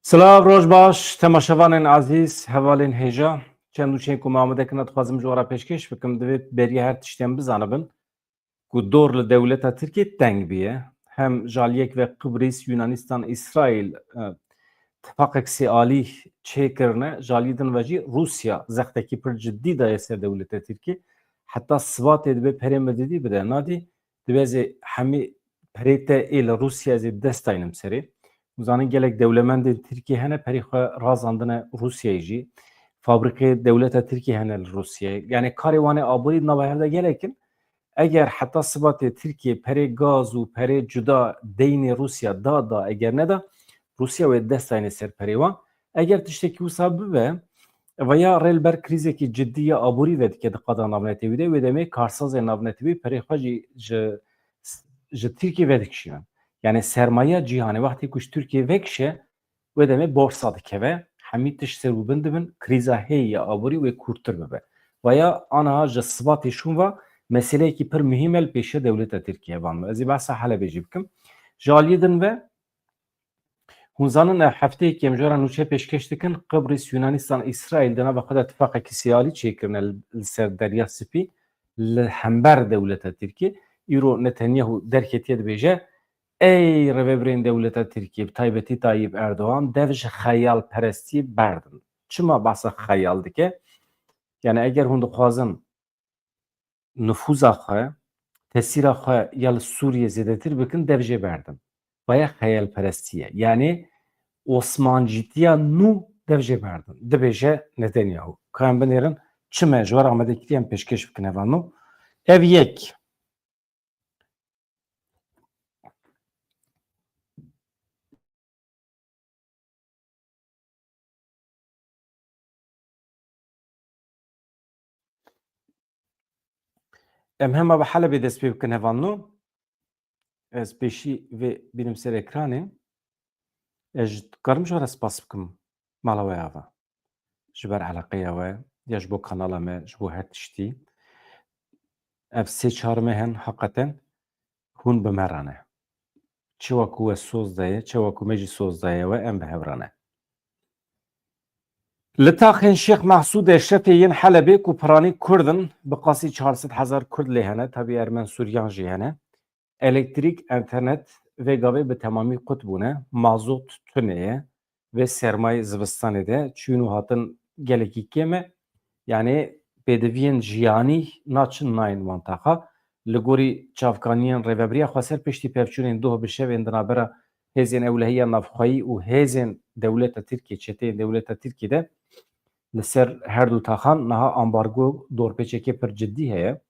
Slav roj baş, temaşevanên azîz, hevalên hêja. Çend û çên ku me amade kirine dixwazim ji we re pêşkêş bikim, divê beriya her tiştên bizanibin ku dor li dewleta Tirkiye teng bûye. Hem ji aliyek ve Qibris, Yunanistan, İsrail tifaqek sê alî çêkirine, ji aliyê din ve jî Rusya zextekî pir ciddî daye ser dewleta Tirkiye. Heta Svatê dibe perê me didî bide. Nadî dibe zê hemî perê te ê li Rusya zê destayînim serê. Zanin gelek dewlemendên Tirkiye hene perê xwe razandine Rusyayê jî. Fabrikê dewleta Tirkiye hene li Rusyayê. Yani karê wan ê aborî nava her de gelekin. Eger heta Svatê Tirkiye perê gaz û perê cuda deynê Rusya da eger neda, Rusya wê destayîne ser perê wan. Eger tiştekî wisa bibe veya rêlber krîzekî ciddî ya aborî ve dike di qada navnetê wî de wê demê karsazên navnetê wî perê xwe ji Tirkiye vedikişînin. Yani sermaye cîhanê wextê ku ji Tirkiye vekişe wê demê borsa dikeve, hemî tişt serbûbin dibin, krîza hêyî ya aborî wê kûrtir bibe. Veya aniha ji Svatê şûn ve meseleyekî pir mühim el pêşiya dewleta Tirkiye van me. Ez ê behsa Helebê jî bikim. Ji aliyê din ve hûn zanin hefteyekî em ji we re nûçe pêşkêş dikin, Qibris, Yunanistan, İsrail di nava xwe de tifaqekî siyalî çêkirine li ser Derya Spî li hember dewleta Tirkiye. Îro Netanyahu derketiye dibêje ey rêveberên dewleta Tirkiye bi taybetî Tayyip Erdogan dev ji xeyalperestiyê berdin. Çima behsa xeyal dike? Yani eger hûn dixwazin nüfuza xwe, tesîra xwe ya li Sûriyê zêdetir bikin dev jê berdin. Veya xeyalperestî ye. Yani Osmancîtiya nû dev jê berdin. Dibêje Netanyahu. Ka em binêrin çi me ji we re amedekirî em pêşkêş bikin evan nû. Ev yek. Em hema bi Helebê dest pê bikin evan nû. Ez pêşî vê bînim ser ekranê. Ez dikarim ji we re spas bikim mala we ava. Ji ber eleqeya we ya ji bo kanala me ji bo her tiştî. Ev sê çar me hen heqeten hûn bi me re ne. Çiwa ku we soz daye, çiwa ku me jî soz daye we em bi hev re ne. Li taxên Şêx Mehsûdê şefê yên Helebê ku piranî Kurd in, bi qasî 400,000 Kurd lê hene, tevî Ermen Sûriyan jî hene. Elektrîk, internet vê gavê bi temamî qut bûne, mazot tune ye ve sermayê zivistanê de çûn û hatin gelekî kêm e. Yani pêdiviyên jiyanî naçin nayên wan taxa. Li gorî çavkaniyên rêveberiya xwe ser piştî pevçûnên doh bi şevên di navbera hêzên ewlehiya navxweyî û hêzên dewleta Tirkiye, çeteyên dewleta Tirkiye de li ser her du taxan niha ambargo dorpêçekê pir ciddî heye.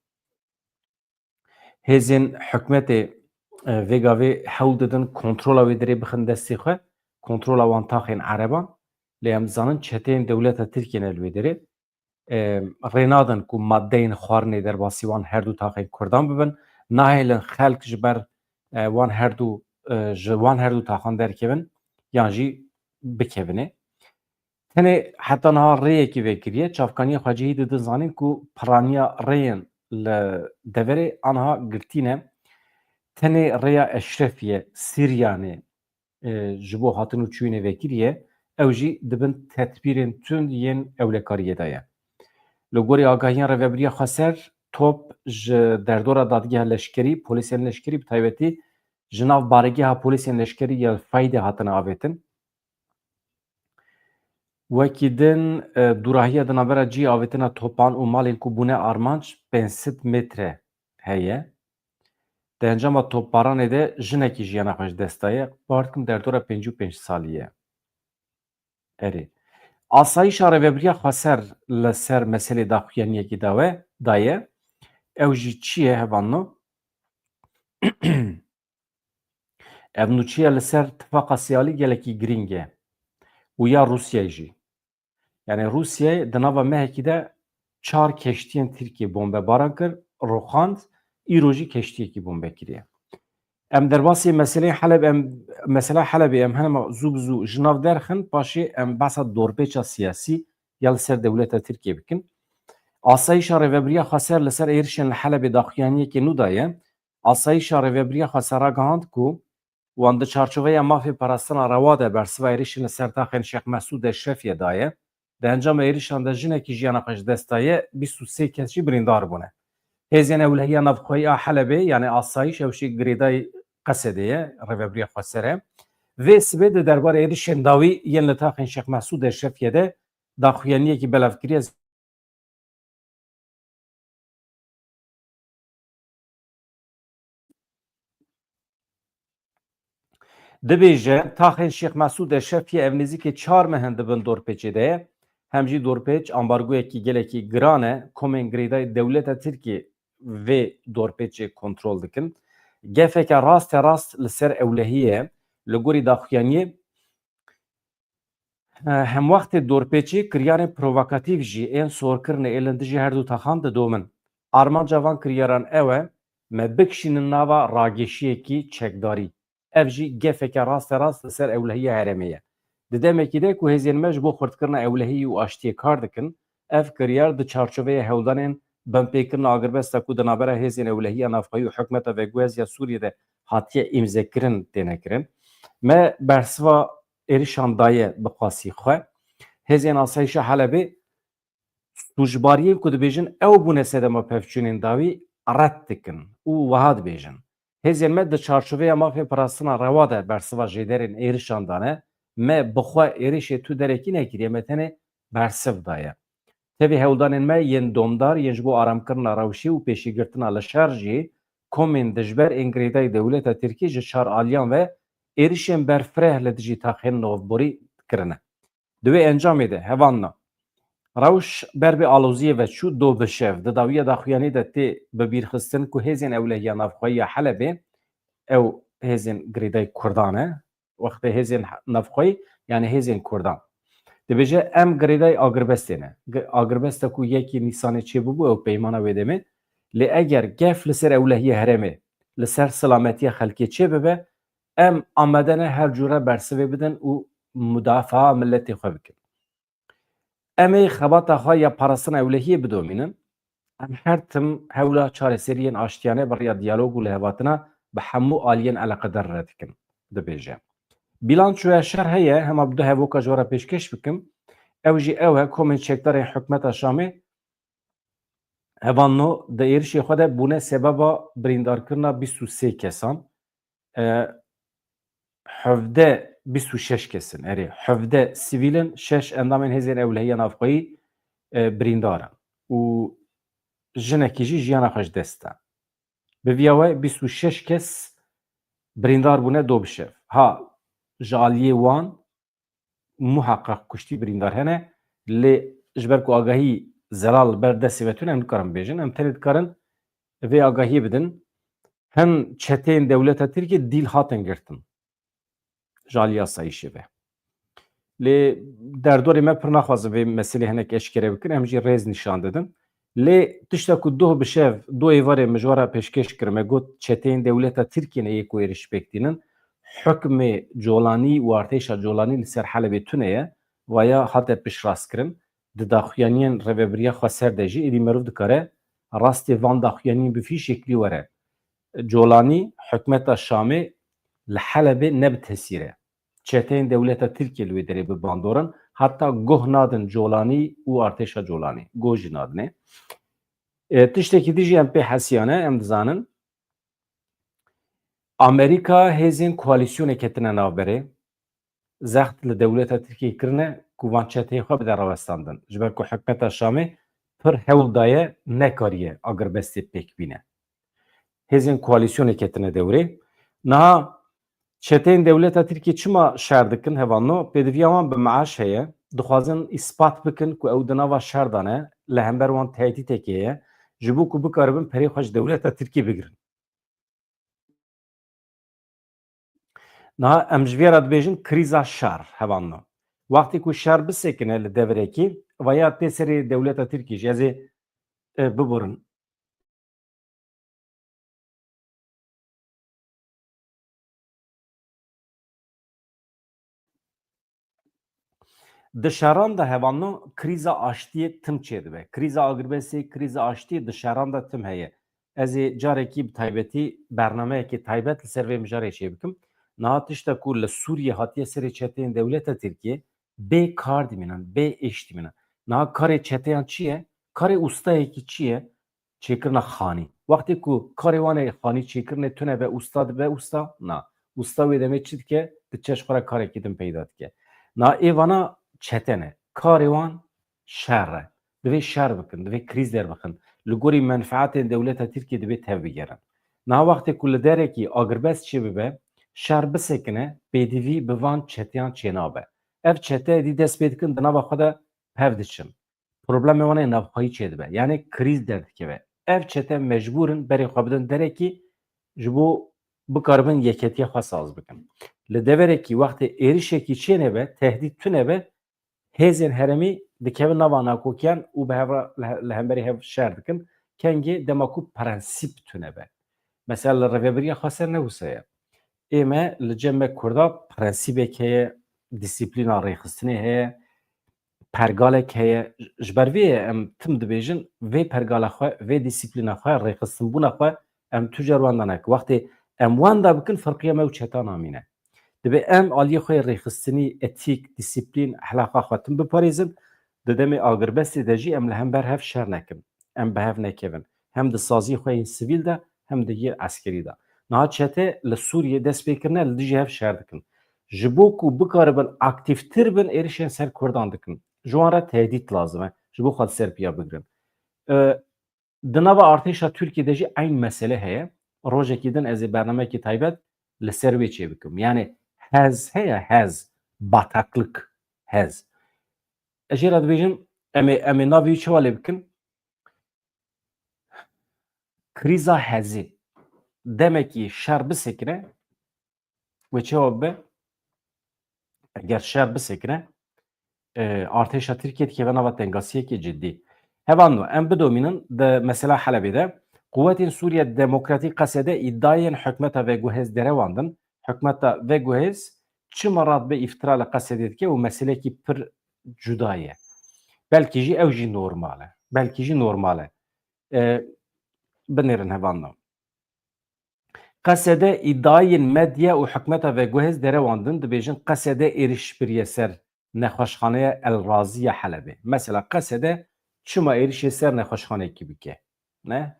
Hêzên hikûmetê vê gavê hewl didin kontrola wê dirê bixin destê xwe, kontrola wan taxên ereban. Lê em zanin çeteyên dewleta Tirkiye li wê derê rê nadin ku maddeyên xwarinê derbasî wan her du taxên Kurdan bibin. Nahêlin xelk ji ber wan her du ji wan her du taxan derkevin yan jî bikevine. Tenê heta niha rêyekî vekiriye, çavkaniya xwecihî didin zanîn ku piraniya rêyên li deverê aniha girtîne. Tenê rêya Eşrefiye Siryanê ji bo hatin û çûyînê vekiriye, ew jî dibin tedbîrên tund yên ewlekariyê de ye. Li gorî agahiyên rêveberiya Xweser, top ji derdora dadgeha leşkerî, polîsên leşkerî bi taybetî ji nav baregeha polîsên leşkerî ya Feydê hatine avêtin. Wekî din dûrahiya di navbera ciyê avêtina topan û malên ku bûne armanc 500 metre heye. Di encama topbaranê de jinekî jiyana xwe ji dest daye. Bar dikim derdora 55 salî ye. Erê. Asayîşa rêveberiya Xweser li ser meselê daxuyaniyekî daye. Ew jî çi ye hevan nû? Ev nûçiya li ser tifaqa siyalî gelekî giring e. û ya Rusyayê jî. Yani Rusyayê di nava mehekî de 4 keştiyên Tirkiye bombebaran kir, roxand, îro jî keştiyekî bombe kiriye. Em derbasî meseleyê mesela Helebê em hema zû bi zû ji nav derxin, paşê em behsa dorpêça siyasî ya li ser dewleta Tirkiye bikin. Asayîşa rêveberiya Xweser li ser êrişên li Helebê daxuyaniyekê nû daye. Asayîşa rêveberiya Xweser ragihand ku wan di çarçoveya mafê parastina rewa de bersiva êrişên li ser taxên Şex Mesûd Eşrefiyê daye. Di encama êrişan de jinekî jiyana xwe ji dest daye 23 kes jî birîndar bûne. Hêzên Ewlehiya Navxweyî a Helebê yani asayîş ew jî girêdayî Qesedê ye, Rêveberiya Xweser e. Vê sibê di derbarê êrişên dawî yên li taxên Şex Mesûd Eşrefiyê de daxuyaniyekî belevkiriye dibêje taxên Şêx Mesûd Eşrefiyê ev nêzîkî 4 mehin dibin dorpêçê de ye. Hem jî dorpêç ambargoyekî gelekî giran e. Komên girêdayî dewleta Tirkiye vê dorpêçê kontrol dikin. Gefeke rast li ser ewlehiyê li gorî daxuyaniyê hem wextê dorpêçî kiryarên provokatîv jî ên sorkirinê êlendî jî her du texan didomin. Armanca van kiryaran ew e me bikişînin nava rageşiyekî çekdarî. Ev jî gefeke rast li ser ewlehiya herêmê ye. Di demekî de ku hêzên me ji bo xurtkirina ewlehiyî û aştiyê kar dikin, ev kiryar di çarçoveya hewldanên binpêkirina agirbesta ku di navbera hêzên ewlehiya navxweyî û hikûmeta veguheziya Sûriyê de hatiye îmzekirin têne kirin. Me bersiva êrişan daye bi qasî xwe hêzên asayîşa Helebê tûjbariyên ku dibêjin ew bûne sedema pevçûnên dawî red dikin û wiha dibêjin. Hêzên me di çarçoveya mafê parastina rewa de bersiva jêderên êrişan dane, me bi xwe êrişê tu derekî nekiriye, me tenê bersiv daye. Tevî hewldanên me yên domdar yên ji bo aramkirina rewşî û pêşîgirtina li şer jî komên dijber ên girêdayî dewleta Tirkî ji çar aliyan ve êrişên berfireh li dijî taxên novborî kirine. Di wê encamê de hevanna rewş ber bi aloziyê ve çû do bişev di dawiya daxuyanî de tê bibîrxistin ku hêzên ewlehiya navxweyî ya Helebê ew hêzên girêdayî Kurdan e. Wextê hêzên navxweyî yani hêzên Kurdan. Dibêje em girêdayî agirbestê ne. Agirbesta ku yekî Nîsanê çêbûbû ew peymana wê demê. Lê eger gef li ser ewlehiya herêmê li ser silametiya xelkê çê bibe, em amade ne her cure bersivê bidin û müdafaa milletê xwe bikin. Em ê xebata xwe ya parastina ewlehiyê bidomînin. Em her tim hewla çareseriyên aştiyane bi rêya diyalog û lêhevatina bi hemû aliyên eleqedar re dikin, dibêje. Bilançoya şer heye hema bi du hevoka ji we re pêşkeş bikim. Ew jî ew e komên çekdarên hikûmeta Şamê hevanno di êrişê xwe de bûne sebeba birîndarkirina 23 kesan. 26 kesin erê 17 sivîlin 6 endamên hêzên ewlehiya navxweyî birîndar in û jinekî jî jiyana xwe ji dest da. Bi vîya we 26 kes birîndar bûne do bişev. Ha ji aliyê wan muheqqeq kuştî birîndar hene lê ji ber ku agahî zelal ber destê ve tune em nikarin bêjin. Em tenê dikarin vê agahiyê bidin. Hin çeteyên dewleta Tirkiye dîl hatin girtin. Ji aliyê asayîşê ve. Lê derdorê me pir naxwazim vê meselê hinek eşkere bikin, em jî rêz nîşan didin. Lê tişta ku doh bişev du êvarê min ji we re pêşkeş kir me got çeteyên dewleta Tirkiyeyê yê ku êriş pêktînin hukmê colanî û artêşa colanî li ser Helebê tune ye waya hate piştrast di daxuyaniyên Rêveberiya Xweser de jî êdî merov dikare rastê van daxuyaniyên bi vî şeklî were. Colanî hikûmeta Şamê li Helebê ne bi tesîr e. Çeteyên dewleta Tirkiye li wê derê bi bandorin heta goh nadin colanî û artêşa colanî. Goh jî nadine. Tiştekî dijî em pê hesiyan e em dizanin Amerîka hêzên koalîsyonê ketine navberê zext li dewleta Tirkiyeyê kirine ku van çeteyê xwe bide rawestandin. Ji ber ku hikûmeta Şamê pir hewl daye nekariye agirbestê pêk bîne. Hêzên koalîsyonê ketine dewrê. Niha çeteyên dewleta Tirkiye çima şer dikin hevanno pêdiviya wan bi meaş heye. Dixwazin îspat bikin ku ew di nava şer dane li hember wan tehdîtekê ye ji bo ku bikaribin perê xwe ji dewleta Tirkiye bigirin. Niha em ji vê re dibêjin krîza şer hevanno. Wextê ku şer bisekine li devirekî vaya tê serê dewleta Tirkiye jî ez ê biborin. Di şeran de hevanno krîza aştiyê tim çê dibe. Krîza agirbestê, krîza aştiyê di şeran de tim heye. Ez ê carekî bi taybetî bernameyekê taybet li ser vê mijarê çê bikim. Niha tişta ku li Sûriye hatiye serê çeteyên dewleta Tirkiye bê kar dimînin, bê îş dimînin. Niha karê çeteyan çi ye? Karê ustayekî çi ye? Çêkirina xanî. Wextê ku karê wan ê xanî çêkirinê tune be usta dibe usta? Na. Usta wê demê çi dike? Di çeş xwe re karekî din peyda dike. Niha êvana çete ne. Karê wan şer e. Divê şer bikin, divê krîz derbikin. Li gorî menfaetên dewleta Tirkiye divê tev bigerin. Niha wextê ku li derekî agirbest çê bibe, şer bisekine pêdivî bi van çeteyan çênabe. Ev çete dî dest pê dikin di nava xwe de hev diçin. Problemê wan ê navxwayî çê dibe. Yani krîz derdikeve. Ev çete mecbûrin berê xwe bidin derekî ji bo bikaribin yeketiya xwe saz bikin. Li deverekî wextê êrişekî çêne be, tehdît tune be, hêzên herêmî dikevin nava nakokiyan û bi hev re li hemberî hev şer dikin. Kengê dema ku prensîp tune be. Mesela li rêveberiya Xweser Newsa ye. Ême li cem me Kurda prensîbek heye, dîsîplîna rêxistinê heye, pergalek heye. Ji ber vê ye em tim dibêjin vê pergala xwe, vê dîsîplîna xwe, rêxistinbûna xwe em tu cer wan de nekin. Wextê em wan de bikin firqiya me û çeta namîne. Dibe em aliyê xwe rêxistinî, etîk, dîsîplîn, ehlaqa xwe tim biparêzin, di demê agirbestê de jî em li hember hev şer nekin. Em bi hev nekevin. Hem di sazî xwe yên sivîl de hem di yê eskerî de. Niha çete li Sûriyê dest pêkirine li dijî hev şer dikin. Ji bo ku bikaribin aktîvtir bin êrişên ser Kurdan dikin. Ji wan re tehdît lazim e. Ji bo xwe serpiya bigirin. Di nava artêşa Tirkiye de jî eyn mesele heye. Rojekî din ez ê bernameyekî taybet li ser wê çê bikim. Yani hez heye hez. Bataklık hez. Ez jê re dibêjim em ê navê çawa lê bikin? Krîza hezê. Demekî şer bisekine ve çawa bibe? Eger şer bisekine artêşa Tirkiye dikeve nava tengasiyekê ciddî. Hevan no em bidomînin di mesela Helebê de Quvwetên Sûriye Demokratîk qesede îddiayên hikûmeta veguhez derewandin. Hikûmeta veguhez çima radbe îftira li qesedê dike û meselekî pir cuda ye. Belkî jî ew jî normal e. Belkî jî normal e. Binêrin hevan no. Qesede îddiayên medya û hikûmeta veguhez derewandin dibêjin qesede êriş biriye ser nexweşxaneya El Razî ya Helebê. Mesela qesede çima êrişê ser nexweşxanekî bike. Ne?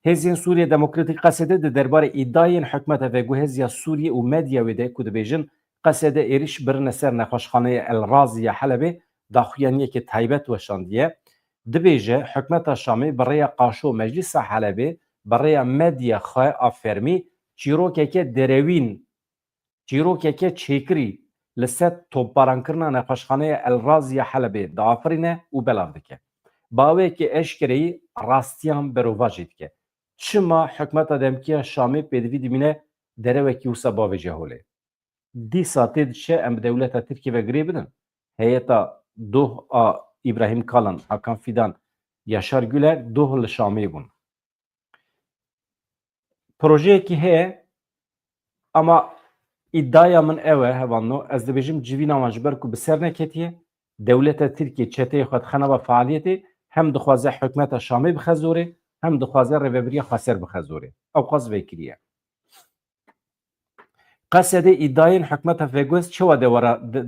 Hêzên Sûriye Demokratîk qesede di derbarê îddiayên hikûmeta veguhez ya Sûriye û medya wê de ku dibêjin qesede êriş birine ser nexweşxaneya El Razî ya Helebê daxuyaniyekê taybet weşandiye. Dibêje hikûmeta Şamê bi rêya qaşo Meclîsa Helebê bi rêya medya xwe a fermî çîrokeke derewîn, çîrokeke çêkirî li ser topbarankirina nexweşxaneya El Razî ya Helebê diafirîne û belav dike. Bawekî eşkereyî rastiyan berova jî dike. Çima hikûmeta Demkiya Şamê pêdivî dimîne derewekî wisa bavê ceholê. Dîsa tê diçe em bi dewleta Tirkiye ve girê bidin. Heyeta doh a İbrahim Kalın, Hakan Fidan, Yaşar Güler doh li Şamê bûn. Projeyekî heye ama îddiaya min ew e hevanno ez dibêjim civîna wan ji ber ku bi ser neketiye dewleta Tirkiye çeteyê xwe dixe nava fealiyetê hem dixwaze hikûmeta Şamê bixe zorê hem dixwaze rêveberiya Xweser bixe zorê. Ew qas vê kiriye. Qesedê îddiayên hikûmeta veguhez çawa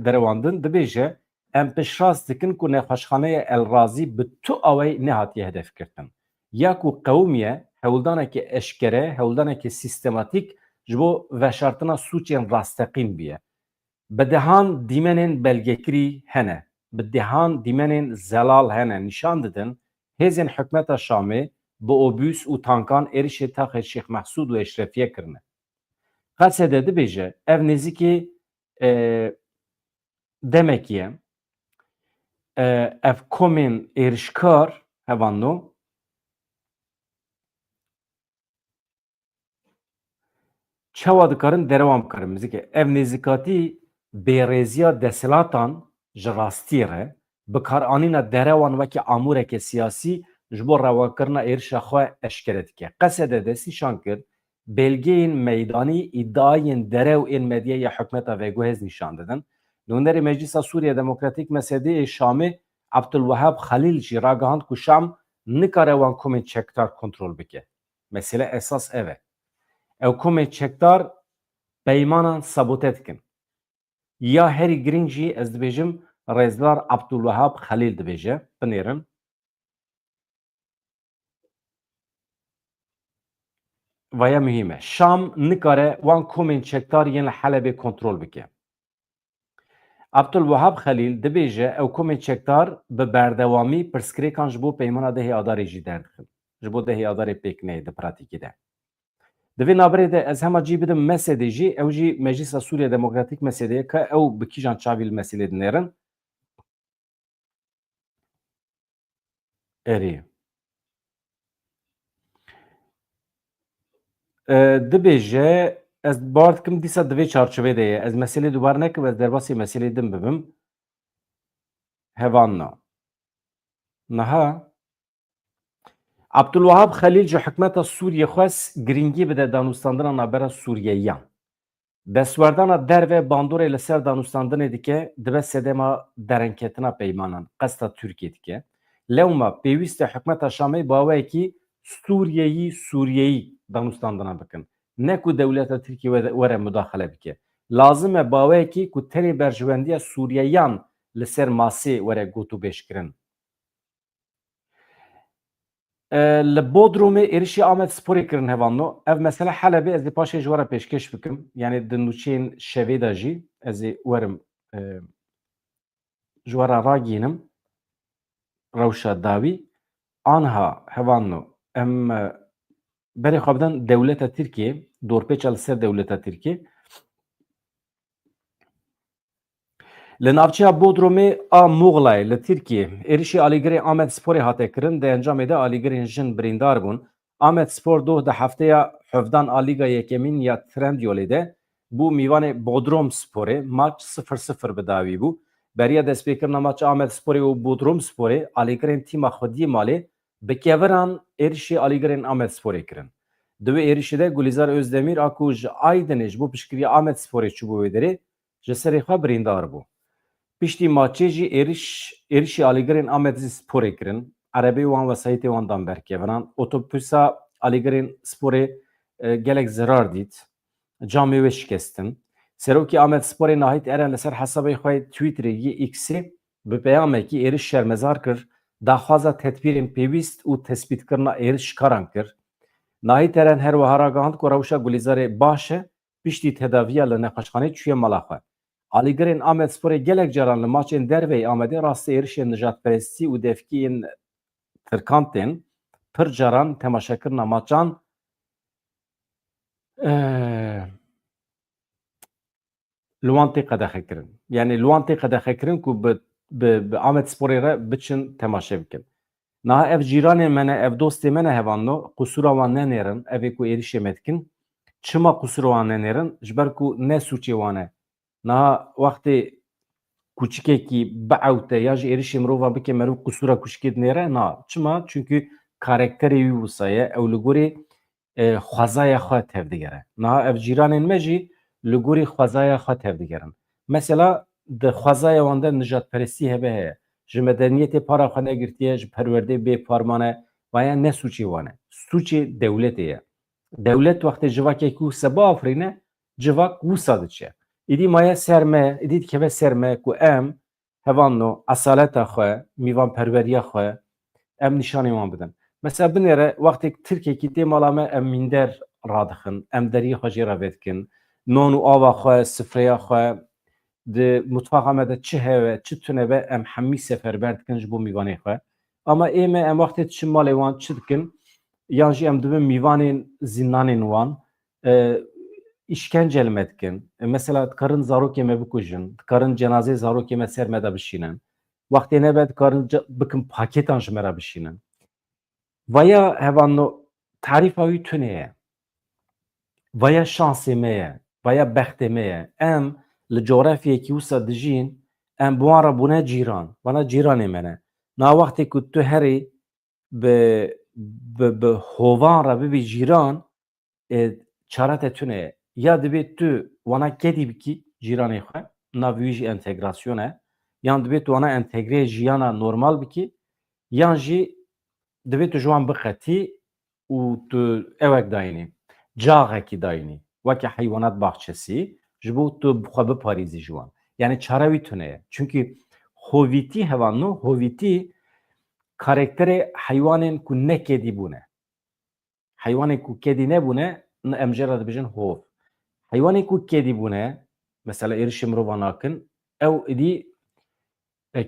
derewandin dibêje em piştrast dikin ku nexweşxaneya El Razî bi tu awayî nehatiye hedefkirtin. Ya ku qewmiye hewldanekî eşkere, hewldanekî sîstematîk ji bo veşartina sûçên rasteqîn biye. Bi dehan dîmenên belgekirî hene, bi dehan dîmenên zelal hene nîşan didin hêzên hikûmeta Şamê bi obûs û tankan êrişê taxê Şêx Mehsûd û Eşrefiye kirine. Qesedê dibêje ev nêzîkî demekî ye ev komên êrişkar hevanno çawa dikarin derewam bikarin bizike ev nêzîkatî bêrêziya desthilatan ji rastiyê re bikaranîna derewan wekî amûreke siyasî ji bo rewakirina êrişa xwe eşkere dike. Qesedê destnîşan kir belgeyên meydanî îddiayên derew ên medyaya hikûmeta veguhez nîşan didin. Nûnerê Meclîsa Sûriye Demokratîk Mesediyê Şamê Abdulwehab Xelîl jî ragihand ku Şam nikare wan komên çekdar kontrol bike. Mesele esas ev e. Ew komên çekdar peymanan sabote dikin. Ya herî girîng jî ez dibêjim Rêzlar Abdulwehab Xelîl dibêje, binêrin. Vaya mühim e. Şam nikare wan komên çekdar yên li Helebê kontrol bike. Abdulwehab Xelîl dibêje ew komên çekdar bi berdewamî pirsgirêkan ji bo peymana dehê adarê jî derdixin. Ji bo dehê adarê pêkineyê di pratîkê de. Di vê naberê de ez hema cî bidim Mesedê jî ew jî Meclîsa Sûriya Demokratîk Mesedê ye ka ew bi kîjan çavî li meselê dinêrin. Erê. Dibêje ez bar dikim dîsa di vê çarçovê de ye. Ez meselê dubar nekim, ez derbasî meselê din bibim. Hevan na. Niha Abdulwehab Xelîl ji hikûmeta Sûriyê xwest girîngî bide danûstandina navbera Sûriyeyan. Destwerdana derve bandorê li ser danûstandinê dike dibe sedema derengketina peymanan, qesta Tirkiye dike. Lewma pêwîst e hikûmeta Şamê baweyekî Sûriyeyî danûstandina bikin. Ne ku dewleta Tirkiye were müdaxele bike. Lazim e baweyekî ku tenê berjiwendiya Sûriyeyan li ser masê were gotûbêjkirin. Li Bodrumê êrişî Amed Sporê kirin hevano. Ev mesele Helebê ez ê paşê ji we re pêşkêş bikim. Yani di nûçeyên şevê de jî ez ê werim ji we re ragihînim rewşa dawî. Anha hevano em berê xwe bidin dewleta Tirkiye, dorpêça li ser dewleta Tirkiye. Li navçeya Bodrumê a Muğlayê li Tirkiye êrişî alîgirê Amed Sporê hate kirin. Di encamê de alîgirên jin birîndar bûn. Amed Spor doh di hefteya hevdan a Lîga Yekemîn ya Trendyolê de bû mîvanê Bodrum Sporê maç 0-0 bi dawî bû. Beriya destpêkirina maça Amed Sporê û Bodrum Sporê alîgirên tîma Xwediyê malê bi keviran êrişî alîgirên Amed Sporê kirin. Di wê êrişî de Gulîzar Özdemîr a ku ji Aydinê ji bo piştgiriya Amed Sporê çûbû wê derê ji serê xwe birîndar bû. Piştî maçê jî êrişî alîgirên Amed Sporê kirin. Erebê wan wesayetê wan dan berkeviran. Otobüsa alîgirên Sporê gelek zirar dît. Camê wê şikestin. Serokê Amed Sporê Nahit Eren li ser hesabê xwe Twitterê yê X'ê bi peyamekî êriş şermezar kir, daxwaza tedbîrên pêwîst û tespîtkirina êriş karan kir. Nahit Eren her wiha ragihand ku rewşa Gulîzarê baş e, piştî tedaviya li nexweşxanê çûye mala xwe. Alîgirên Amed Sporê gelek caran li maçên derveyê Amedê rastî êrişên nijadperestî û devkiyên tirkantên pir caran temaşekirina maçan li wan tê qedexekirin. Yani li wan tê qedexekirin ku bi Amed Sporê re biçin temaşe bikin. Niha ev cîranên me ne, ev dostê me ne hevano, qusura wan nenêrin, evê ku êrişê me dikin. Çima qusura wan nenêrin? Ji ber ku ne sûçê wan e. Niha wextê kûçikekî biewte ya ji êrişê mirova bike merû qusura kûçikê dinêre? Na. Çima? Çünkü karakterê wî wisa ye. Ew li gorî xwezaya xwe tevdigere. Niha ev cîranên me jî li gorî xwezaya xwe tevdigerin. Mesela di xwezaya wan de nijadperestî hebe heye. Ji medeniyetê para xwe negirtiye, ji perwerdeyê bêparman e. Vaya ne sûçê wan e. Sûçê dewletê ye. Dewlet wextê civakekî wisa biafirîne, civak wisa diçe. Îdî maye ser me, îdî dikeve ser me ku em hevano esaleta xwe, mîvanperweriya xwe em nîşanê wan bidin. Mesela binêre wextê Tirkiyekî tê mala me em mînder radixin, em deriyê xwe jê re vêdikin, non û ava xwe, sifreya xwe di mutfaxa me de çi heye, çi tune be em hemî seferber dikin ji bo mîvanê xwe. Ama ême em wextê diçin malê wan çi dikin? Yan jî em dibin mîvanên zîndanên wan işkence me dikin. Mesela dikarin zarokê me bikujin, dikarin cenazeyê zarokê me ser me de bişînin. Wextê nebe dikarin bikin paketan ji me re bişînin. Vaya hevano tarîfa wî tune ye. Vaya şansê me ye. Vaya bextê me ye. Em li coğrafyayekî wisa dijîn, em bi wan re bûne cîran. Wana cîranê me ne. Niha wextê ku tu herî bi hovan re bibî cîran, çare te tune ye. Ya dibê tu wana kedî bikî cîranê xwe, nav wî jî entegrasyon e. Yan dibê tu wana entegrê jiyana normal bikî, yan jî divê tu ji wan biqetî û tu ewek dayînî. Cağekî dayînî. وکی حیوانات bahçesi ji bo tu bixwe biparîzî ji wan. Yani çare wî tune ye. Çünkü hovîtî hevan no, hovîtî karakterê heywanên ku nekedî bûne. Heywanên ku kedî nebûne, em jê re dibêjin hov. Heywanên ku kedî bûne, mesela êrişî mirovan nakin, ew êdî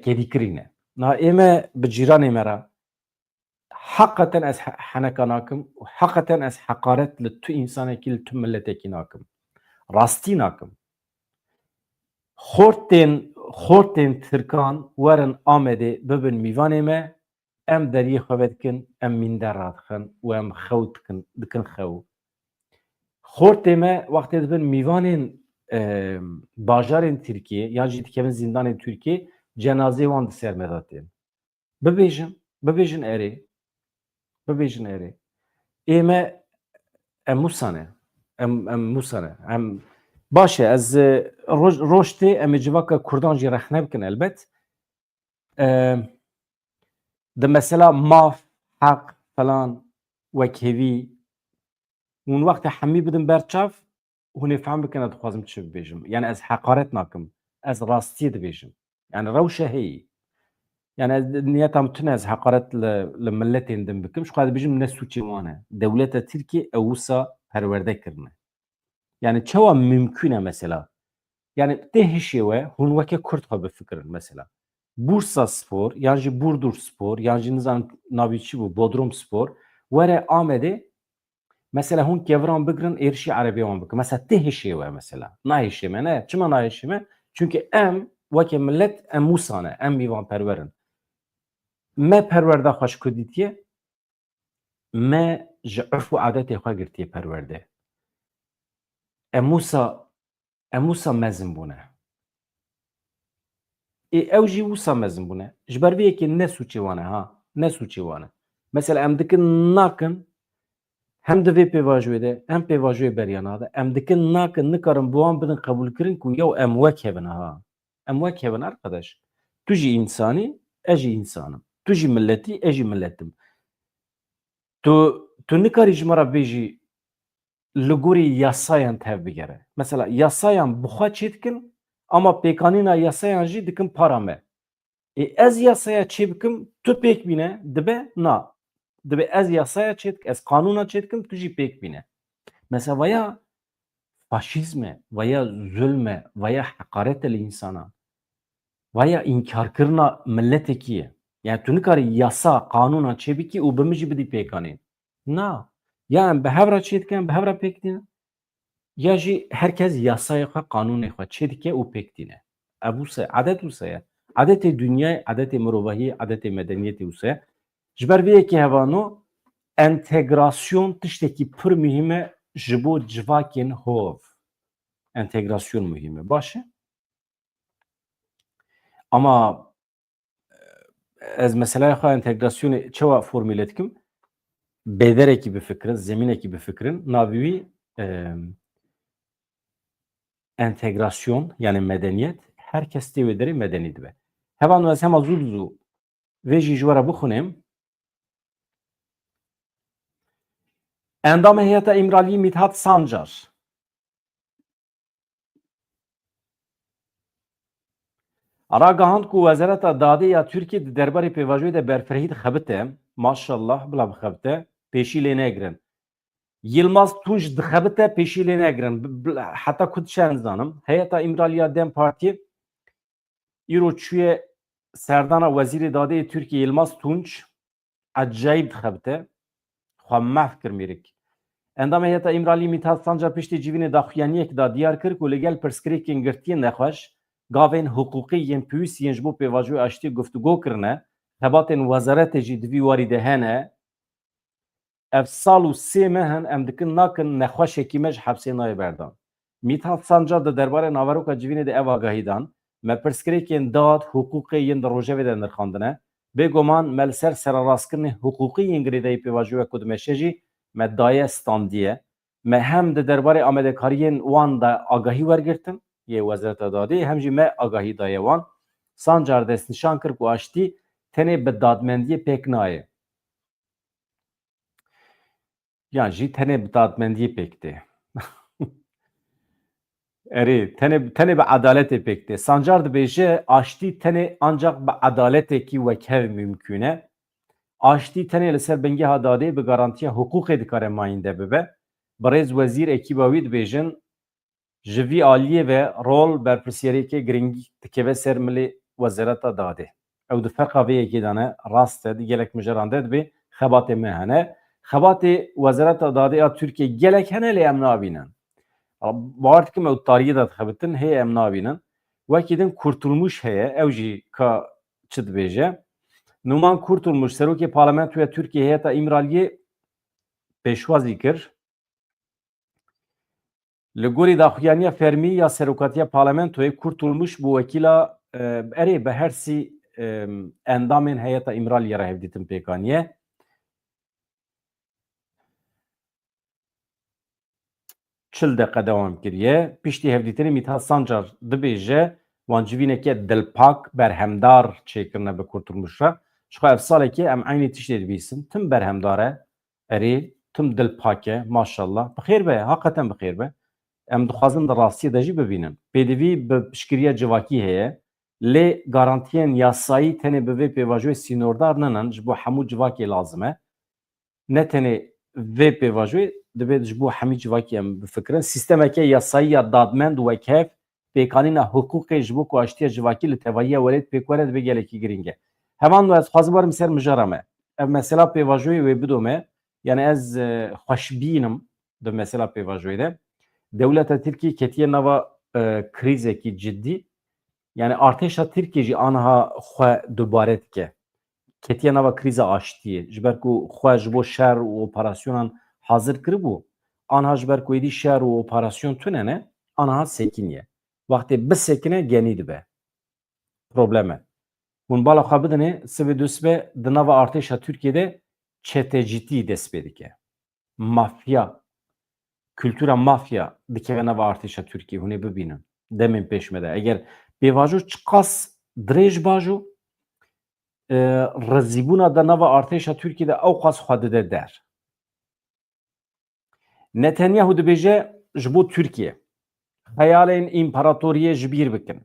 kedîkirî ne. Niha ême bi cîranê me re heqeten ez heneka nakim û heqeten ez heqaret li tu însanekî, li tu milletekî nakim. Rastî nakim. Xortên Tirkan werin Amedê bibin mîvanê me, em deriyê xwe vedikin, em mînder radixin û em xew dikin xew. Xortê me wextê dibin mîvanên bajarên Tirkiye yan jî dikevin zindanên Tirkiye, cenazê wan di ser me de tên. Bibêjin erê. Bibêjin erê. Ême em Musa ne. Em Musa ne. Em baş e ez roj tê em ê civaka Kurdan jî rexne bikin elbet. Di mesela maf, heq falan wekhevî hûn wextê hemî bidin berçav hûn ê fehm bikin ez dixwazim çi bibêjim. Yani ez heqaret nakim. Ez rastiyê dibêjim. Yani rewşa heyî. Yani ez niyetam tune ez heqaret li milletên din bikim. Ji xwe dibêjim ne sûçê wan e. Dewleta Tirkiye ew wisa perwerde kirine. Yani çawa mümkün e mesela. Yani tê hişê we hûn weke Kurd xwe bifikirin mesela. Bursa Spor, yan jî Burdur Spor, yan jî nizanim navî çi bû, Bodrum Spor, were Amedê mesela hûn kevran bigirin êrişî erebî wan bikin. Mesela tê hişê we mesela. Nahişê me ne? Çima nahişê me? Çünkü em weke millet em Musa ne, em mîvanperwer in. Me perwerde xwe ji Kurdîtiye, me ji urf û adetê xwe girtiye perwerde. Em Musa mezin bûne. Ew jî wisa mezin bûne. Ji ber vê yekê ne sûçê wan e ha, ne sûçê wan e. Mesela em dikin nakin hem di vê pêvajiyê de hem pêvajiyê beryana de em dikin nakin nikarin bi wan bidin qebûlkirin ku yew em wek hebin ha. Em wek hebin arkadaş. Tu jî însanî, ez jî însanım. Tu jî milletî, ez jî milletim. Tu nikarî ji me re bêjî li gorî yasayan tev bigere. Mesela yasayan bi xwe çê dikin ama pêkanîna yasayan jî dikin para me. Ez yasaya çê bikim, tu pêk bîne, dibe na. Dibe ez yasaya çê dikim, ez kanûna çê dikim, tu jî pêk bîne. Mesela vaya faşizme, vaya zulme, vaya heqarete li insana, vaya înkarkirina milletekî ye. Yani tu nikarî yasa, kanûna çê bikî û bi min jî bidî pêkanîn. Na. Ya em bi hev re çê dikin, em bi hev re pêk dînin. Ya jî herkes yasayê xwe, kanûnê xwe çê dike û pêk dîne. Ev wisa ye, adet wisa ye. Adetê dunyayê, adetê mirovahiyê, adetê medeniyetê wisa ye. Ji ber vê yekê hevano entegrasyon tiştekî pir mühim e ji bo civakên hov. Entegrasyon mühim e. Baş e? Ama ez meselaya xwe entegrasyonê çawa formüle dikim? Bêderekî bifikirin, zemînekî bifikirin, navî wî entegrasyon yani medeniyet herkes tê wê derê medenî dibe. Hevan ez hema zû bi zû vê jî ji we re bixwînim. Endama Heyeta İmralî Mithat Sancar. Ragihand ku Wezareta Dadê ya Tirkiye di derbarê pêvajoyê de berfirehî dixebite, maşallah bila bixebite, pêşî lê negirin. Yılmaz Tunç dixebite, pêşî lê negirin. Heta ku diçe nizanim. Heyeta İmraliya Dem Partiye îro çûye serdana Wezîrê Dadeyê Tirkiye Yılmaz Tunç ecayîb dixebite. Xwe mev kir mêrik. Endama Heyeta İmralî Mithat Sancar piştî civînê daxuyaniyek da diyar kir ku li gel pirsgirêkên girtiyên nexweş gavên hukûqî yên pêwîstiyên ji bo pêvajoyê aştî guftûgû kirine, hebatên wezaretê jî di vî warî de hene. Ev sal û sê mehin em dikin nakin nexweşekî me ji hepsê nayê berdan. Mithat Sancar di derbarê naveroka civînê de ev agahî dan, me pirsgirêkên dad, hukûqê yên di rojevê de nirxandine, bêguman me li ser serarastkirinê hukûqî yên girêdayî pêvajoya ku dimeşe jî me daye standiye. Me hem di derbarê amedekariyên wan da agahî wergirtin, yê Wezareta Dadê, hem jî me agahî daye wan. Sancar destnîşan kir ku aştî tenê bi dadmendiyê pêk nayê. Yani jî tenê bi dadmendiyê pêk tê. eri tene be adalete pekte. Sancar dibêje aştî tene ancak be adaleteki vekhev mümküne. Aştî tene li ser bengeha dadê bi garantiya hukukê dikare mayînde bibe. Birêz wezîr ekîba wî dibêjin ji vî aliyê ve rol berpirsiyerêkê giringî dikeve ser milê Wezareta Dadê. Ew di ferqa vê yekê de ne rast e, di gelek mijaran de dibe xebatê me hene. Xebatê Wezareta Dadê a Tirkiye gelek hene lê em nabînin. Bawer dikim ew tariyê de dixebitin hê em nabînin. Wekî din Kurtulmuş heye, ew jî ka çi dibêje. Numan Kurtulmuş serokê Parlamentoya Tirkiye heyeta İmraliyê pêşwazî kir. Li gorî daxuyaniya fermî ya serokatiya parlamentoyê Kurtulmuş bû wekîla erê bi hersî endamên heyeta İmraliyê re hevdîtin pêkaniye. Çil deqe dewam kiriye. Piştî hevdîtinê Mithat Sancar dibêje wan civîneke dilpak berhemdar çêkirine bi Kurtulmuş re. Ji xwe ev salekê em eynî tiştê dibîsin. Tim berhemdar e, erê, tim dilpak e, maşallah. Bixêr be, hakikaten bixêr be. Em dixwazin di rastiyê de jî bibînin. Pêdivî bi piştgiriya civakî heye, lê garantiyên yasayî tenê bi vê pêvajoyê sînordar nenin ji bo hemû civakê lazim e. Ne tenê vê pêvajoyê divê ji bo hemî civakê em bifikirin. Sîstemeke yasayî ya dadmend û wekhev pêkanîna hukukê ji bo ku aştiya civakî li tevahiya welêt pêk were dibe gelekî giring e. Heman ez dixwazim werim ser mijara me. Ev mesela pêvajoyê wê bidome, yani ez xweşbînim di mesela pêvajoyê de. Devleta Tirkiye ketiye nava krizekî ciddî. Yani artêşa Tirkiye jî aniha xwe dubare dike. Ketiye nava krîza aştiyê. Ji ber ku xwe ji bo şer û operasyonan hazir kiribû. Aniha ji ber ku êdî şer û operasyon tune ne, aniha sekiniye. Waxtê bisekine genî dibe. Problem e. Hûn bala xwe bidinê, sivê dûsbe di nava artêşa Tirkiyeyê çetecîtî dest pê dike. Mafya, kültüra mafya dikeve nava artêşa Tirkiye hûn ê bibînin. Demên pêş me de. Eger pêvajo çi qas dirêj bajo, rizîbûna da nava artêşa Tirkiye de ew qas xwe dide der. Netanyahu dibêje ji bo Tirkiye xeyalên împaratoriyê ji bîr bikin.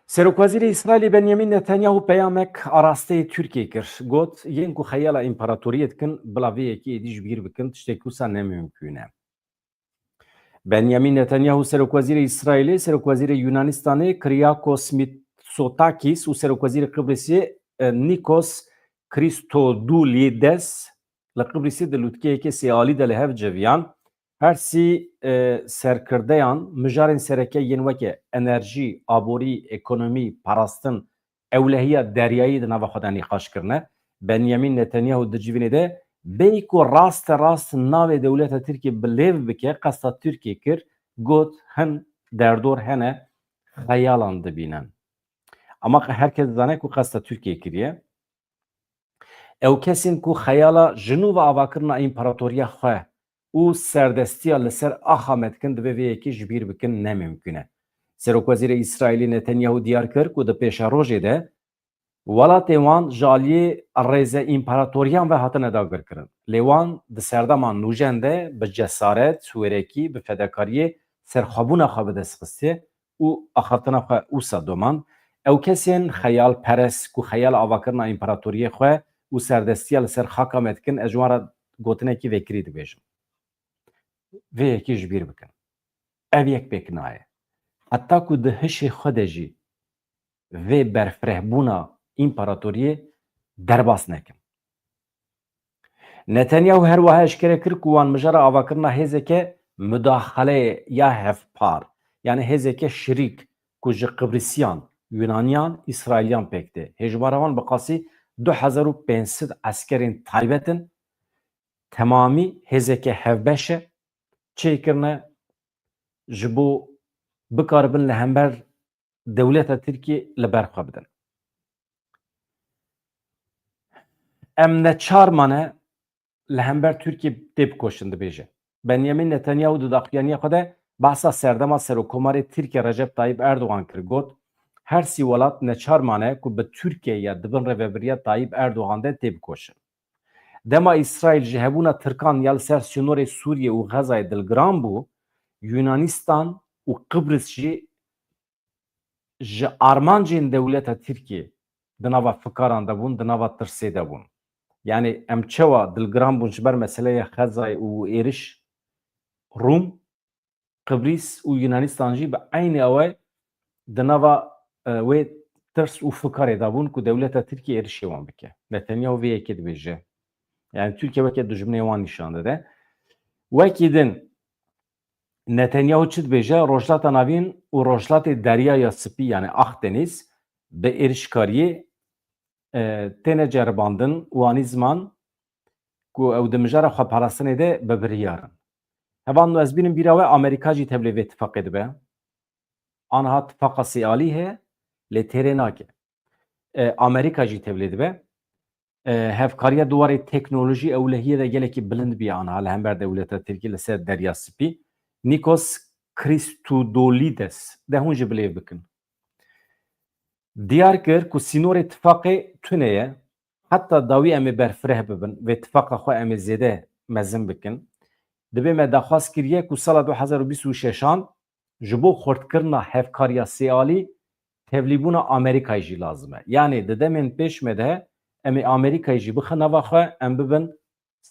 Serokwezîrê İsraîlê Benyamin Netanyahu peyamek arasteyê Tirkiye kir. Got yên ku xeyala împaratoriyê dikin bila vê yekî êdî ji bîr bikin tiştekî wisa nemümkün e. Benyamin Netanyahu Serokwezîrê İsraîlê, Serokwezîrê Yunanistanê Kyriakos Mitsotakis û Serokwezîrê Qibrîsê Nikos Christodoulides li Qibrîsê di lûtkeyekê sêalî de li hev ceviyan. Hersî serkirdeyan mijarên sereke yên weke enerjî, aborî, ekonomî, parastin, ewlehiya deryayî di nava xwe de nîqaş kirine. Benyamin Netanyahu di civînê de bêyî ku rast navê dewleta Tirkiye bi lêv bike, qesta Tirkiye kir, got hin derdor hene xeyalan dibînin. Ama herkes zane ku qesta Tirkiye kiriye. Ew kesên ku xeyala jinû ve avakirina împaratoriya xwe û serdestiya li ser axa me dikin divê vê yekê ji bîr bikin nemümkün e. Serokwezîrê İsraîlî Netanyahu diyar kir ku di pêşa rojê de welatê wan ji aliyê rêze împaratoriyan ve hatine dagirkirin. Lê wan di serdema nûjen de bi cesaret, wêrekî, bi fedakariyê serxwebûna xwe bi dest xistiye û axaftina xwe wisa doman. Ew kesên xeyalperest ku xeyala avakirina împaratoriyê xwe û serdestiya li ser xaka me dikin, ez ji wan re gotinekî vekirî dibêjim. Vê yekê ji bîr bikin. Ev yek pêk naye. Heta ku di hişê xwe de jî vê berfirehbûna împaratoriyê derbas nekin. Netanyahu her wiha eşkere kir ku wan mijara avakirina hêzeke müdaxeleyê ya hevpar, yani hêzeke şirîk ku ji Qibrîsyan, Yunaniyan, İsraîlyan pêk de. Hêjbara wan bi qasî 2500 eskerên taybetin, temamî hêzeke hevbeş e, çêkirine ji bo bikaribin li hember dewleta Tirkiye li ber xwe bidin. Em neçar mane li hember Tirkiye tê bikoşin dibêje. Benjamin Netanyahu di daxuyaniya xwe de behsa serdema Serokkomarê Tirkiye Recep Tayyip Erdogan kir got her sî welat neçar mane ku bi Tirkiyeyê dibin rêveberiya Tayyip Erdogan de tê bikoşin. Dema İsrail ji hebûna Tirkan ya li ser sînorê Sûriye û Xezayê dilgiran bû, Yunanistan û Kıbrıs jî ji armancên dewleta Tirkiye di nava fikaran de bûn, di nava tirsê de bûn. Yani em çawa dilgiran bûn ji ber meseleyê Xezayê û êriş Rum, Kıbrıs û Yunanistan jî bi aynı ew di nava wê tirs û fikarê de bûn ku dewleta Tirkiye êrişê wan bike. Netanyahu vê yekê dibêje. Yani Türkiye weke dijminê wan nîşan dide. Wekî din Netanyahu çi dibêje? Rojhilata Navîn û Rojhilatê Deryaya Spî yani Akdeniz bi êrişkariyê têne ceribandin wanî ziman ku ew di mijara xweparastinê de bi biryarin. Hevan ez bînim bîra we Amerîka jî tevlî vê tifaqê dibe. Aniha tifaqa sêalî heye lê têrê nake. Amerîka jî tevlî dibe. Hevkariya duwarê teknolojî ewlehiyê de gelekî bilind bîye aniha li hember dewleta Tirkiye li ser Derya Spî. Nikos Christodoulidis de hûn jî bilêv bikin. Diyar kir ku sînorê tifaqê tune ye, heta dawî em ê berfireh bibin, vê tifaqa xwe em ê zêde mezin bikin. Dibe me daxwaz kiriye ku sala 2026 ji bo xurtkirina hevkariya sêalî tevlîbûna Amerîkayê jî lazim e. Yani di demên pêş me de em ê Amerîkayê jî bixin nava xwe em bibin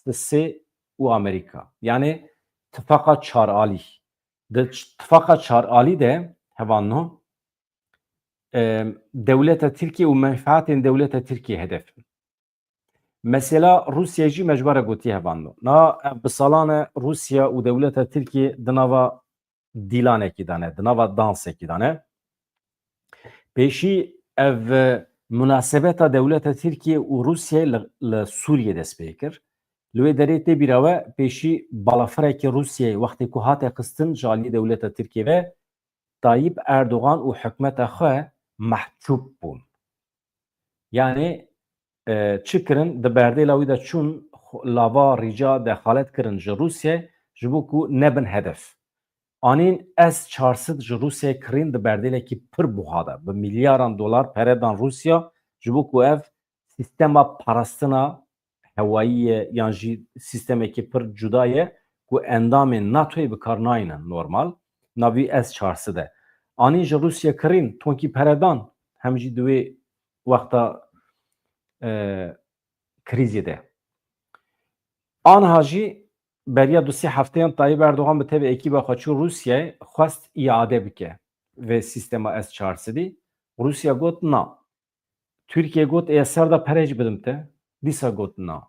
sê û Amerîka. Yani tifaqa çaralî. Di tifaqa çaralî de hevanno dewleta Tirkiye û menfaetên dewleta Tirkiye hedef. Mesela Rusya jî mecbare gotiye hevanno. Na bi salan e Rusya û dewleta Tirkiye di nava dîlanekî dane, di nava dansekî dane. Pêşî ev münasebeta dewleta Tirkiye û Rusyayê li Sûriye dest pê kir. Li wê derê tê bîra we pêşî balafirekî Rusyayê wextê ku hate xistin ji aliyê dewleta Tirkiye ve Tayyip Erdogan û hikûmeta xwe mehçûb bûn. Yani çi kirin di berdêla wî de çûn lava rîca dexalet kirin ji Rusyayê ji bo ku nebin hedef. Anîn S-400 ji Rusyayê kirîn di berdêlekî pir buha de. Bi milyaran dolar peredan Rusya ji bo ku ev sîstema parastina hewayî yan jî sîstemekî pir cuda ye ku endamên NATOyê bi kar nayînin normal. Navî S-400 de. Anîn ji Rusya kirîn tonkî peredan hem jî di wê wexta krîzê de. Aniha jî beriya du sê hefteyan Tayyip Erdogan bi tevê ekîba xwe çû Rusyayê xwest îade bike vê sîstema S-400'ê. Rusya got na. Türkiye got ê ser da perê bidim te. Dîsa got na.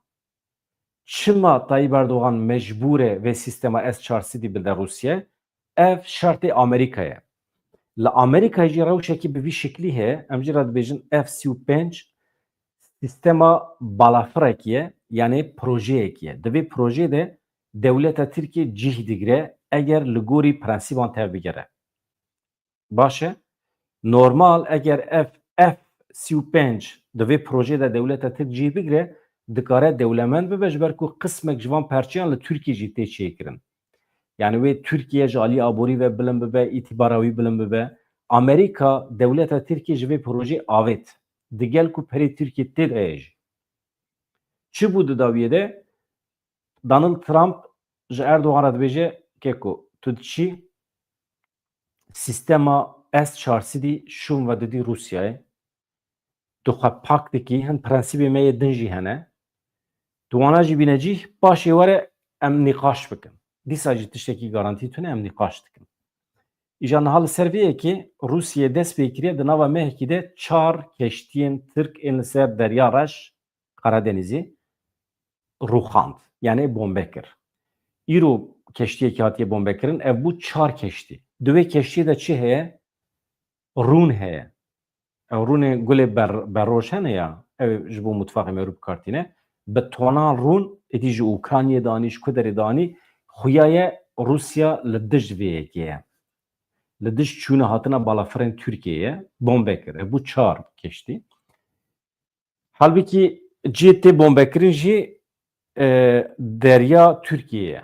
Çima Tayyip Erdogan mecbûr e vê sîstema S-400'ê bide Rusyayê? Ev şertê Amerîkayê. Li Amerîkayê jî rewşekî bi vî şeklî heye. Em jî re dibêjin F-35 sîstema balafirekî ye yani projeyekî ye. Di vê projeyê de dewleta Tirkiye cih digire eger li gorî prensîban tev bigere. Baş e? Normal eger F-35 di vê projeyê de dewleta Tirk cih bigire dikare dewlemend bibe ji ber ku qismek ji van perçeyan li Tirkiye jî tê çêkirin. Yani wê Tirkiye ji aliyê aborî ve bilind bibe, îtîbara wî bilind bibe. Amerîka dewleta Tirkiye ji vê projeyê avêt. Digel ku perê Tirkiye tê de jî. Çi bû di dawiyê de? Donald Trump ji Erdogan re dibêje keko tu diçî sîstema S-400 şûm ve didî Rusyayê. Tu xwe pak dikî hin prensîbê me yê din jî hene. Tu wana jî bîne cih başê were em nîqaş bikin. Dîsa jî tiştekî garantî tune em nîqaş dikin. Îja niha li ser vê yekê Rusyayê dest pê kiriye di nava mehekî de 4 keştiyên Tirk ên li ser Derya Reş Karadenizê rûxand. Yani bombe kir. İro keştiyekî hatiye bombe kirin ev bû 4 keştî. Di wê keştiyê de çi heye? Rûn heye. Ew rûnê gulê berroş hene ya ew ji bo mutfaqê me rû bikartîne. Bi tonan rûn êdî ji Ukraynayê danî ji ku derê danî xuya ye Rusya li dij vê yekê ye. Li dij çûna hatina balafirên Tirkiyeyê bombe kir. Ev bû 4 keştî. Halbuki cihê tê bombekirin jî derya Tirkiyeyê ye.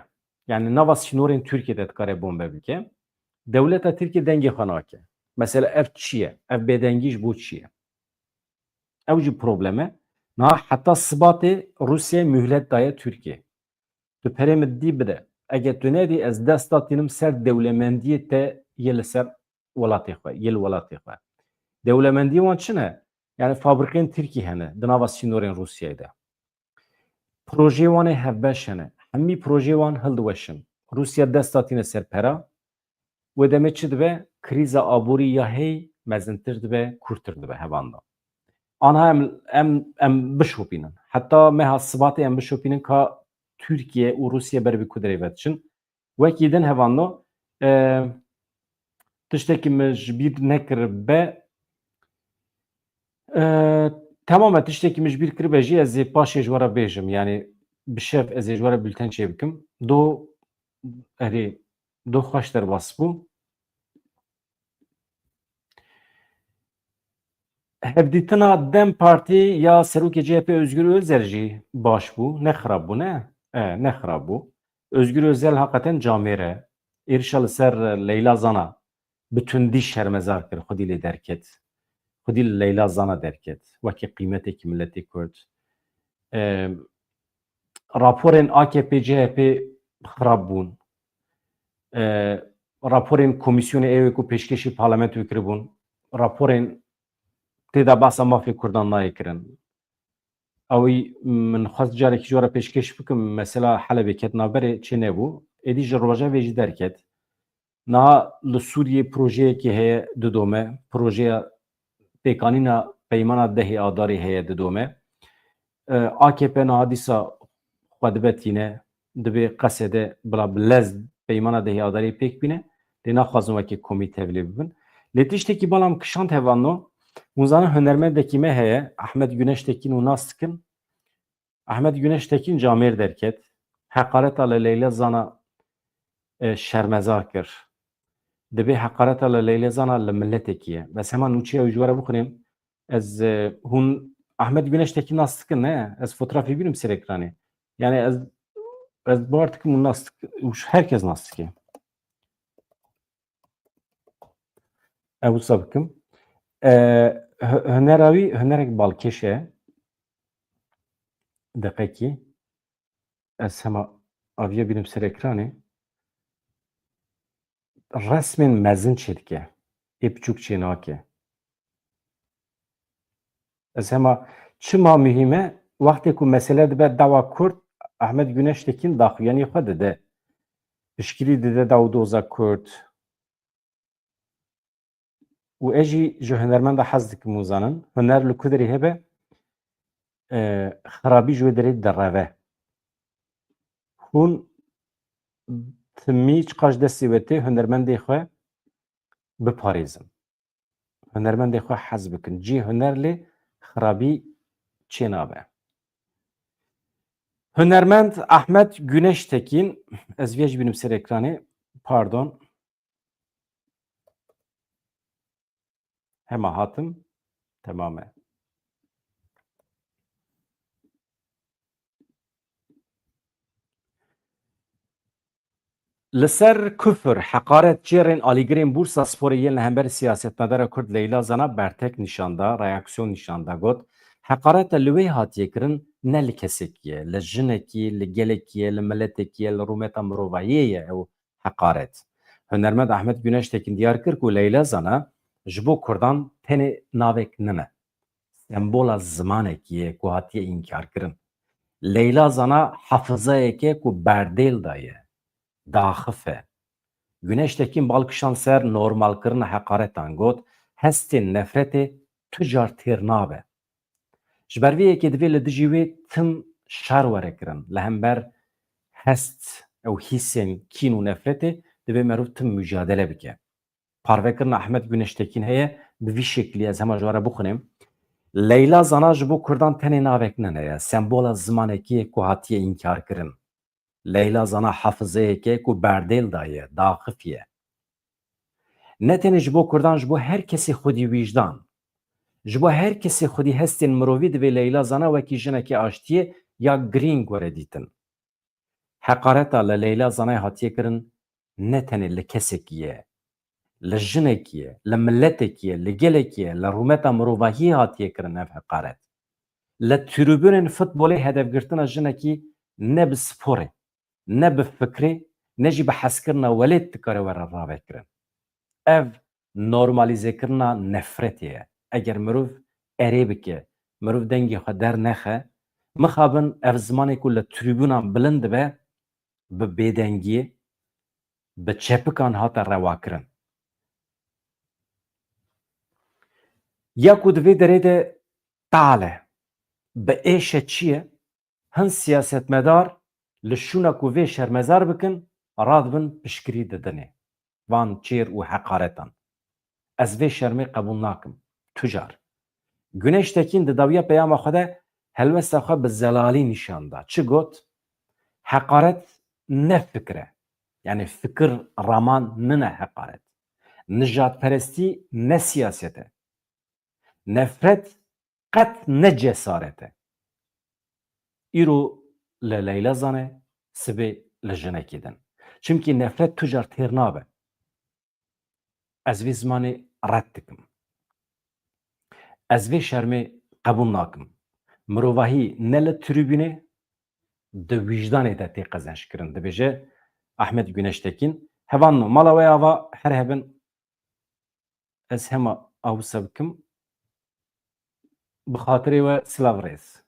Yani nava sinorin Türkiye'de dikare bombe bike. Devleta Türkiye dengi xanake. Mesela ev çiye, ev bedengiş bu çiye. Ev ji probleme. Na hatta sıbatı Rusya mühlet daye Türkiye. Tu perê min dî bide. Eger tu nedî ez dest datînim ser dewlemendiyê te yê li ser welatê xwe, yê li welatê xwe. Dewlemendiyê wan çi ne? Yani fabrikên Tirkî hene di nava sînorên Rûsyayê de. Projeyê wan ê hevbeş hene. Hemî projeyê wan hildiweşin. Rûsya dest datîne ser pera. Wê demê çi dibe? Krîza aborî ya hey mezintir dibe, kûrtir dibe hevan da. Anha em bişopînin. Heta meha sibatê em bişopînin ka Türkiye û Rusya ber vî kudirê ve diçin. Wekî din hevando tiştekî min ji bîr nekiribe temamen tiştekî min ji bîr kiribe jî ez ê paşê ji we re bêjim. Yani bi şev ez ê ji we re bülten çê bikim. Do erê do xweş derbas bû. Hevdîtina Dem Partî ya serokê CHP Özgür Özel jî baş bû. Ne xirab bû ne? Ne xirab bû. Özgür Özel hakikaten camêr e. Êrişa li ser Leyla Zana bi tundî şermezar kir xwedî lê derket. Xwedî li Leyla Zana derket. Wekî qîmetekî milletê Kurd. Raporên AKP CHP xirab bûn. Raporên Komîsyonê Êwê ku pêşkêşî parlamentoyê kiribûn. Raporên têda behsa mafê Kurdan nayê kirin. Ew min xwest carekî ji we re pêşkêş bikim mesela Helebê ket navberê çê nebû. Êdî ji rojevê jî derket. Niha li Sûriyê projeyekî heye didome. Projeya pêkanîna peymana dehê adarê heye didome. AKP niha dîsa xwe dibe tîne dibe qesê de bila bi lez peymana dehê adarê pêk bîne. Lê naxwazin wekî komî tevlî bibin. Lê tiştekî belam kişand hevano hûn zanin hunermendekî me heye Ahmed Güneş Tekin û nas dikin. Ahmed Güneş Tekin camêr derket. Heqareta li Leyla Zana şermezar kir. Dibe heqareta li Leyla Zana li milletekî ye. Bes heman nûçeya ji we re bixwînim. Ez hûn Ahmed Güneş Tekin nas dikin ne? Ez fotoğrafê bînim ser ekranê. Yani ez bar dikim û nas dikin. Herkes nas dike. Ew wisa bikim. Hunera wî hunerek balkêş e. Deqekî. Ez hema aviya bînim ser ekranê. Resmên mezin çê dike. Ê piçûk çê nake. Ez hema çima mühîm e wextê ku mesele dibe dawa Kurd Ahmed Güneş Tekin daxuyanî xwe dide. Piştgirî dide Dawdoza Kurd. û ez jî ji hunermenda hez dikim û zanin huner li ku derê hebe xirabî ji wê derê derreve. Hûn timî çiqa ji destê we tê hunermendê xwe biparêzin. Hunermendê xwe hez bikin. Cî huner lê xirabî çê nabe. Hunermend Ahmed Güneş Tekin ez vê jî bînim ser ekranê. Pardon. Hema hatim. Tamam e. Li ser küfür, hekaret çêrên alîgirên Bursa Sporê yên li hember siyasetmedara Kurd Leyla Zana bertek nîşanda, reaksiyon nîşanda got. Hekareta li wê hatiye kirin ne li kesekî ye, li jinekî, li gelekî ye, li milletekî ye, li rûmeta mirovayiyê ye ew hekaret. Hunermend Ahmed Güneş Tekin diyar kir ku Leyla Zana ji bo Kurdan tenê navek nine. Sembola zimanekî ye ku hatiye înkar kirin. Leyla Zana hafızayeke ku berdêl da ye. Daxife. Güneş Tekin balkişan ser normalkirina heqaretan got hestên nefretê tu car têr nabe. Ji ber vê yekê divê li dijî wê tim şer were kirin. Li hember hest ew hîsên kîn û nefretê divê merov tim mücadele bike. Parvekirina Ahmed Güneş Tekin heye bi vî şeklî ez hema ji we re bixwînim. Leyla Zana ji bo Kurdan tenê navek nine. Sembola zimanekî ye ku hatiye înkar kirin. Leyla Zana hafızeyeke ku berdêl da ye, daxif ye. Ne tenê ji bo Kurdan ji bo her kesê xwedî wîjdan. Ji bo her kesê xwedî hestên mirovî divê Leyla Zana wekî jinekê aştiye ya girîng were dîtin. Heqareta li Leyla Zanay hatiye kirin ne tenê li kesekî li jinekî ye, li milletekî ye, li gelekî ye, li rûmeta mirovahiyê hatiye kirin ev heqaret. Li tribûnên futbolê hedefgirtina jinekî ne bi sporê, ne bi fikrê, ne jî bi hezkirina welêt dikare were ravekirin. Ev normalizêkirina nefretê ye. Eger mirov erê bike, mirov dengê xwe dernexe, mixabin ev zimanê ku li tribûnan bilind dibe, bi bêdengiyê, bi çepikan hate rewakirin. Ya ku di vê derê de tale bi êşe çi ye? Hin siyasetmedar li şûna ku vê şermezar bikin, radibin piştgirî didinê van çêr û heqaretan. Ez vê şermê qebûl nakim. Tucar. Güneş Tekin di dawiya peyama xwe de helwesta xwe bi zelalî nîşan da. Çi got? Heqaret ne fikir e. Yani fikir raman nine heqaret. Nijadperestî ne siyaset e. Nefret qet ne cesaret e. İro li Leyla Zanê, sibê li jinekê din. Çimkî nefret tucar têr nabe. Ez vê zimanê red dikim. Ez vê şermê qebûl nakim. Mirovahî ne li tribûnê, di wîjdanê de tê qezenşkirin, dibêje Ahmed Güneş Tekin. Hevan mala wê ava her hebin ez hema awisa bikim bi xatirê we silav rêz.